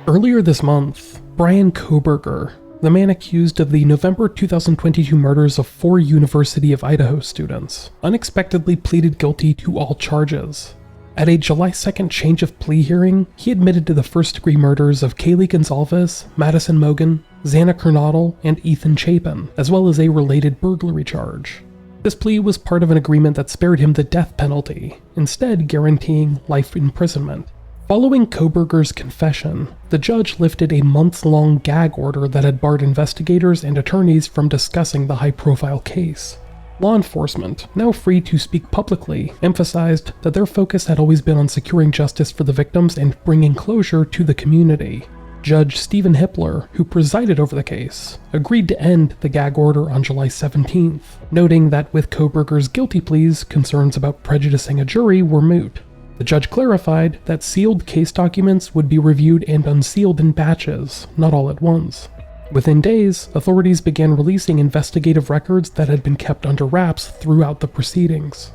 Earlier this month, Bryan Kohberger, the man accused of the November 2022 murders of 4 University of Idaho students, unexpectedly pleaded guilty to all charges. At a July 2nd change of plea hearing, he admitted to the first-degree murders of Kaylee Goncalvez, Madison Mogen, Xana Kernodle, and Ethan Chapin, as well as a related burglary charge. This plea was part of an agreement that spared him the death penalty, instead guaranteeing life imprisonment. Following Kohberger's confession, the judge lifted a months-long gag order that had barred investigators and attorneys from discussing the high-profile case. Law enforcement, now free to speak publicly, emphasized that their focus had always been on securing justice for the victims and bringing closure to the community. Judge Stephen Hippler, who presided over the case, agreed to end the gag order on July 17th, noting that with Kohberger's guilty pleas, concerns about prejudicing a jury were moot. The judge clarified that sealed case documents would be reviewed and unsealed in batches, not all at once. Within days, authorities began releasing investigative records that had been kept under wraps throughout the proceedings.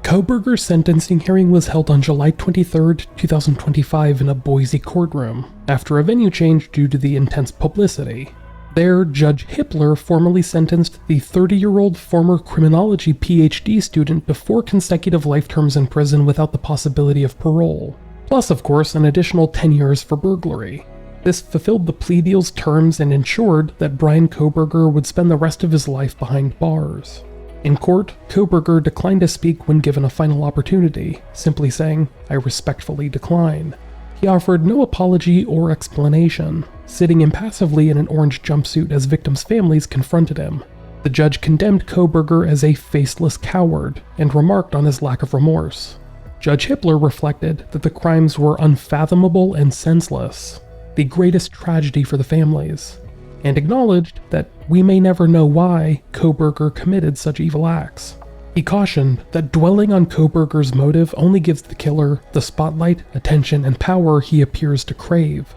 Kohberger's sentencing hearing was held on July 23, 2025 in a Boise courtroom, after a venue change due to the intense publicity. There, Judge Hippler formally sentenced the 30-year-old former criminology PhD student to 4 consecutive life terms in prison without the possibility of parole, plus, of course, an additional 10 years for burglary. This fulfilled the plea deal's terms and ensured that Bryan Kohberger would spend the rest of his life behind bars. In court, Kohberger declined to speak when given a final opportunity, simply saying, "I respectfully decline." He offered no apology or explanation, sitting impassively in an orange jumpsuit as victims' families confronted him. The judge condemned Kohberger as a faceless coward and remarked on his lack of remorse. Judge Hippler reflected that the crimes were unfathomable and senseless, the greatest tragedy for the families, and acknowledged that we may never know why Kohberger committed such evil acts. He cautioned that dwelling on Kohberger's motive only gives the killer the spotlight, attention, and power he appears to crave.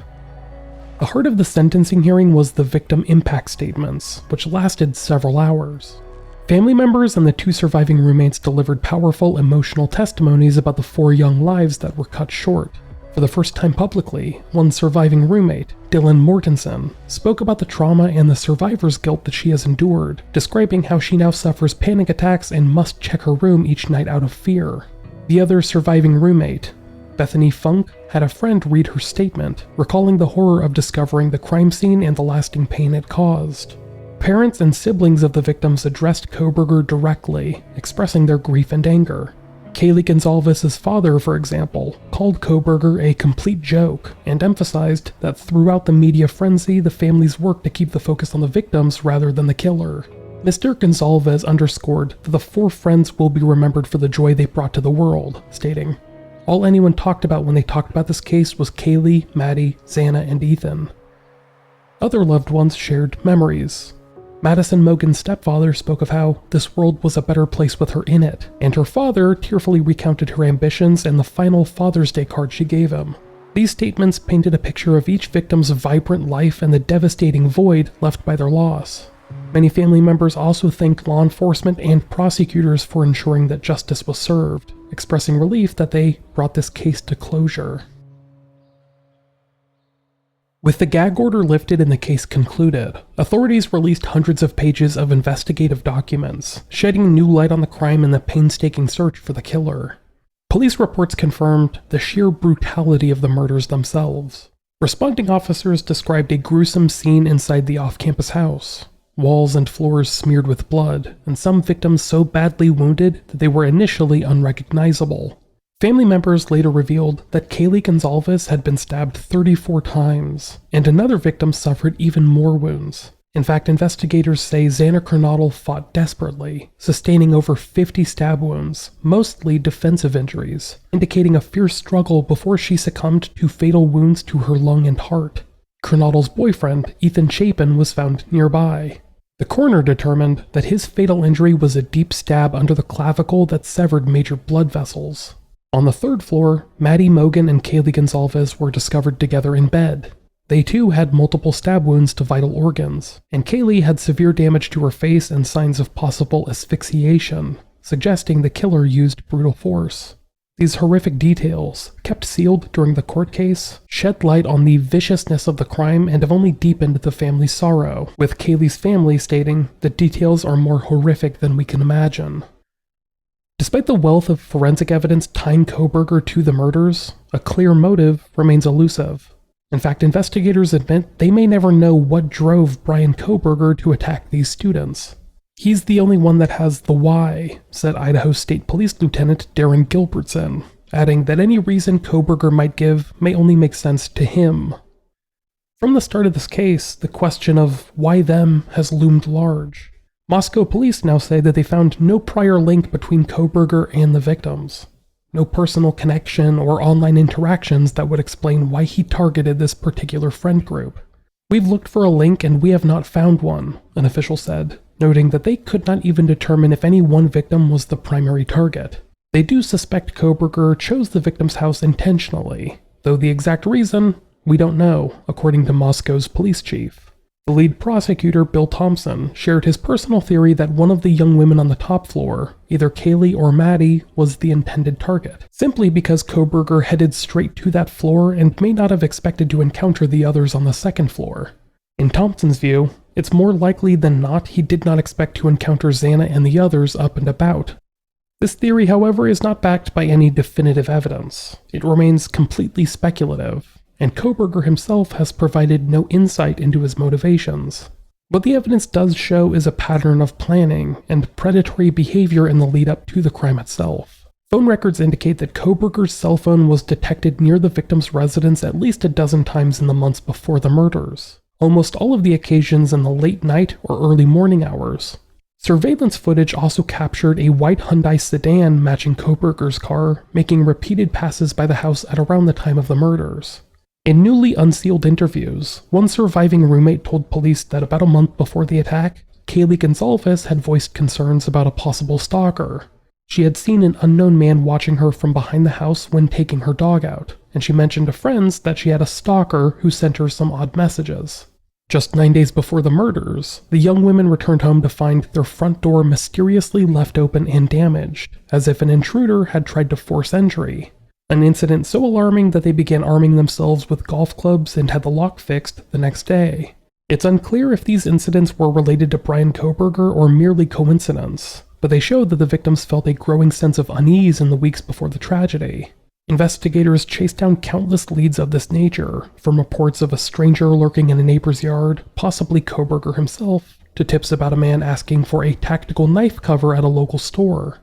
The heart of the sentencing hearing was the victim impact statements, which lasted several hours. Family members and the 2 surviving roommates delivered powerful emotional testimonies about the 4 young lives that were cut short. For the first time publicly, one surviving roommate, Dylan Mortensen, spoke about the trauma and the survivor's guilt that she has endured, describing how she now suffers panic attacks and must check her room each night out of fear. The other surviving roommate, Bethany Funk, had a friend read her statement, recalling the horror of discovering the crime scene and the lasting pain it caused. Parents and siblings of the victims addressed Kohberger directly, expressing their grief and anger. Kaylee Goncalvez's father, for example, called Kohberger a complete joke and emphasized that throughout the media frenzy, the families worked to keep the focus on the victims rather than the killer. Mr. Goncalvez underscored that the 4 friends will be remembered for the joy they brought to the world, stating, "All anyone talked about when they talked about this case was Kaylee, Maddie, Xana, and Ethan." Other loved ones shared memories. Madison Mogen's stepfather spoke of how this world was a better place with her in it, and her father tearfully recounted her ambitions and the final Father's Day card she gave him. These statements painted a picture of each victim's vibrant life and the devastating void left by their loss. Many family members also thanked law enforcement and prosecutors for ensuring that justice was served, expressing relief that they brought this case to closure. With the gag order lifted and the case concluded, authorities released hundreds of pages of investigative documents, shedding new light on the crime and the painstaking search for the killer. Police reports confirmed the sheer brutality of the murders themselves. Responding officers described a gruesome scene inside the off-campus house. Walls and floors smeared with blood, and some victims so badly wounded that they were initially unrecognizable. Family members later revealed that Kaylee Goncalvez had been stabbed 34 times, and another victim suffered even more wounds. In fact, investigators say Xana Kernodle fought desperately, sustaining over 50 stab wounds, mostly defensive injuries, indicating a fierce struggle before she succumbed to fatal wounds to her lung and heart. Kernodle's boyfriend, Ethan Chapin, was found nearby. The coroner determined that his fatal injury was a deep stab under the clavicle that severed major blood vessels. On the 3rd floor, Maddie Mogen and Kaylee Goncalvez were discovered together in bed. They too had multiple stab wounds to vital organs, and Kaylee had severe damage to her face and signs of possible asphyxiation, suggesting the killer used brutal force. These horrific details, kept sealed during the court case, shed light on the viciousness of the crime and have only deepened the family's sorrow, with Kaylee's family stating the details are more horrific than we can imagine. Despite the wealth of forensic evidence tying Kohberger to the murders, a clear motive remains elusive. In fact, investigators admit they may never know what drove Bryan Kohberger to attack these students. "He's the only one that has the why," said Idaho State Police Lieutenant Darren Gilbertson, adding that any reason Kohberger might give may only make sense to him. From the start of this case, the question of why them has loomed large. Moscow police now say that they found no prior link between Kohberger and the victims. No personal connection or online interactions that would explain why he targeted this particular friend group. "We've looked for a link and we have not found one," an official said, noting that they could not even determine if any one victim was the primary target. They do suspect Kohberger chose the victim's house intentionally, though the exact reason, we don't know, according to Moscow's police chief. The lead prosecutor, Bill Thompson, shared his personal theory that one of the young women on the top floor, either Kaylee or Maddie, was the intended target, simply because Kohberger headed straight to that floor and may not have expected to encounter the others on the second floor. In Thompson's view, it's more likely than not he did not expect to encounter Xana and the others up and about. This theory, however, is not backed by any definitive evidence. It remains completely speculative, and Kohberger himself has provided no insight into his motivations. What the evidence does show is a pattern of planning and predatory behavior in the lead-up to the crime itself. Phone records indicate that Kohberger's cell phone was detected near the victim's residence at least a dozen times in the months before the murders, almost all of the occasions in the late night or early morning hours. Surveillance footage also captured a white Hyundai sedan matching Kohberger's car, making repeated passes by the house at around the time of the murders. In newly unsealed interviews, one surviving roommate told police that about a month before the attack, Kaylee Goncalvez had voiced concerns about a possible stalker. She had seen an unknown man watching her from behind the house when taking her dog out, and she mentioned to friends that she had a stalker who sent her some odd messages. Just 9 days before the murders, the young women returned home to find their front door mysteriously left open and damaged, as if an intruder had tried to force entry. An incident so alarming that they began arming themselves with golf clubs and had the lock fixed the next day. It's unclear if these incidents were related to Bryan Kohberger or merely coincidence, but they showed that the victims felt a growing sense of unease in the weeks before the tragedy. Investigators chased down countless leads of this nature, from reports of a stranger lurking in a neighbor's yard, possibly Kohberger himself, to tips about a man asking for a tactical knife cover at a local store.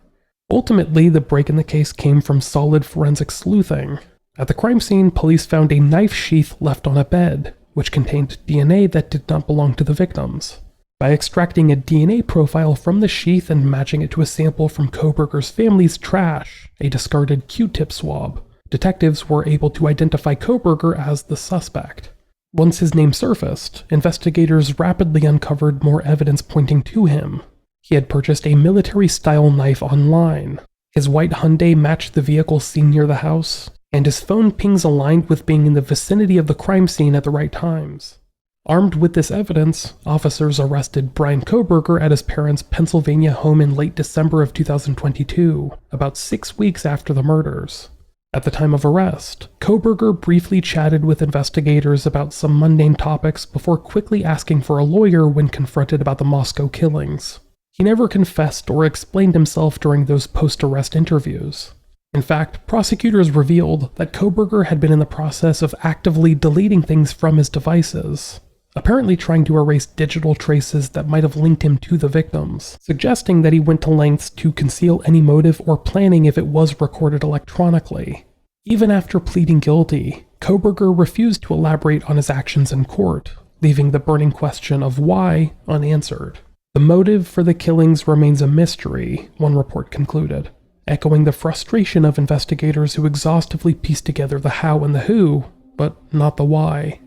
Ultimately, the break in the case came from solid forensic sleuthing. At the crime scene, police found a knife sheath left on a bed, which contained DNA that did not belong to the victims. By extracting a DNA profile from the sheath and matching it to a sample from Kohberger's family's trash, a discarded Q-tip swab, detectives were able to identify Kohberger as the suspect. Once his name surfaced, investigators rapidly uncovered more evidence pointing to him. He had purchased a military-style knife online. His white Hyundai matched the vehicle seen near the house, and his phone pings aligned with being in the vicinity of the crime scene at the right times. Armed with this evidence, officers arrested Bryan Kohberger at his parents' Pennsylvania home in late December of 2022, about 6 weeks after the murders. At the time of arrest, Kohberger briefly chatted with investigators about some mundane topics before quickly asking for a lawyer when confronted about the Moscow killings. He never confessed or explained himself during those post-arrest interviews. In fact, prosecutors revealed that Kohberger had been in the process of actively deleting things from his devices, apparently trying to erase digital traces that might have linked him to the victims, suggesting that he went to lengths to conceal any motive or planning if it was recorded electronically. Even after pleading guilty, Kohberger refused to elaborate on his actions in court, leaving the burning question of why unanswered. The motive for the killings remains a mystery, one report concluded, echoing the frustration of investigators who exhaustively pieced together the how and the who, but not the why.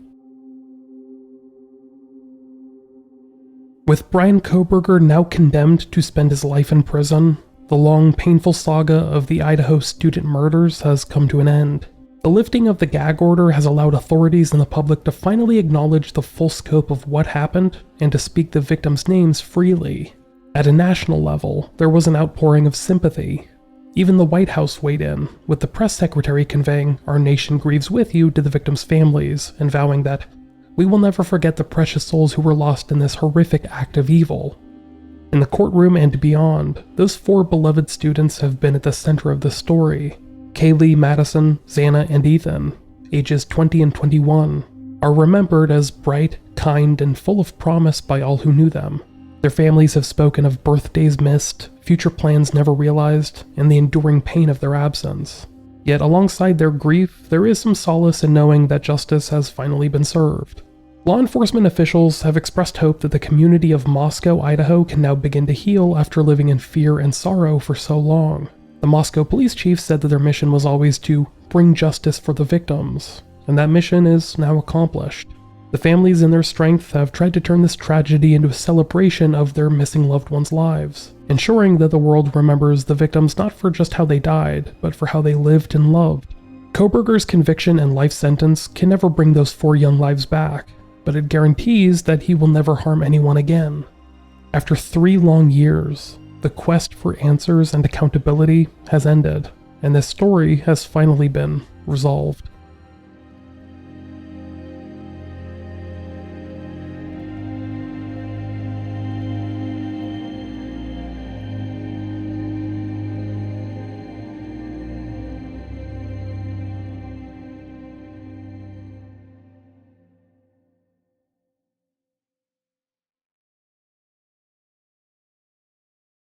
With Bryan Kohberger now condemned to spend his life in prison, the long, painful saga of the Idaho student murders has come to an end. The lifting of the gag order has allowed authorities and the public to finally acknowledge the full scope of what happened and to speak the victims' names freely. At a national level, there was an outpouring of sympathy. Even the White House weighed in, with the press secretary conveying, "Our nation grieves with you" to the victims' families, and vowing that, "We will never forget the precious souls who were lost in this horrific act of evil." In the courtroom and beyond, those 4 beloved students have been at the center of the story. Kaylee, Madison, Xana, and Ethan, ages 20 and 21, are remembered as bright, kind, and full of promise by all who knew them. Their families have spoken of birthdays missed, future plans never realized, and the enduring pain of their absence. Yet alongside their grief, there is some solace in knowing that justice has finally been served. Law enforcement officials have expressed hope that the community of Moscow, Idaho can now begin to heal after living in fear and sorrow for so long. The Moscow police chief said that their mission was always to bring justice for the victims, and that mission is now accomplished. The families in their strength have tried to turn this tragedy into a celebration of their missing loved ones' lives, ensuring that the world remembers the victims not for just how they died, but for how they lived and loved. Kohberger's conviction and life sentence can never bring those 4 young lives back, but it guarantees that he will never harm anyone again. After 3 long years, the quest for answers and accountability has ended, and this story has finally been resolved.